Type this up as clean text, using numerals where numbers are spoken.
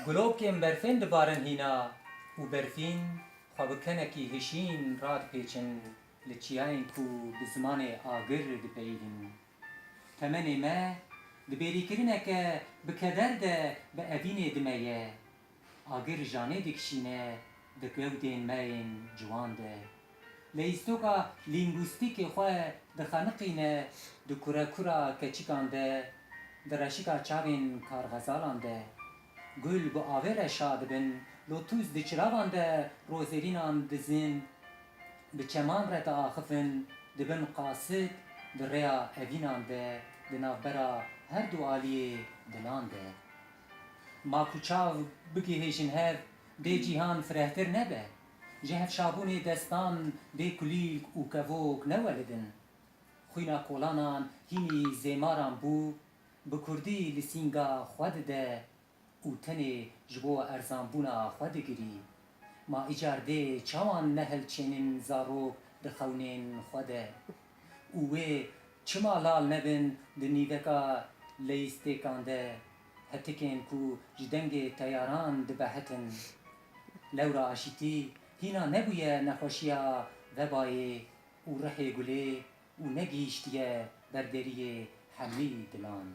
گلوکên berfên dibarin hîna û berfîn xwe bi kenekî hişîn radipêçin li çiyayên ku bi zimanê agir dipeyivîn. Temenê me di bêrîkirineke bi keder de bi evînê dimeye. Agir janê dikişîne di gewdên me yên ciwan de. Lêîstoka lîngwîstîkê xwe dixeniqîne di kurekura keçikan de, di reşika çavên karxezalan de. Gul bi avê re şa dibin, lotûs di çiravan de rozêrînan dizin, bi çeman re diaxivin, dibin qasit di rêya evînan de, di navbera her du aliyê dilan de. Ma ku çav bigihêjin hev, dê cîhan firehtir nebe. Ji hevşabûnê destan dê kulîlk û kevok newelidin. Xwîna kolanan hînî zêmaran bû, bi kurdî li sînga xwe dide û tenê ji bo erzanbûna xwe digirî. Ma îcar dê çawan nehilçênin zarok di xewnên xwe de. Û wê çima lal nebin di nîveka lêîstêkan de, hetikên ku ji dengê teyaran dibehetin. Lewra aşîtî hîna nebûye nexweşiya vebayê û rihê gulê û negihîştiye berderiyê hemî dilan.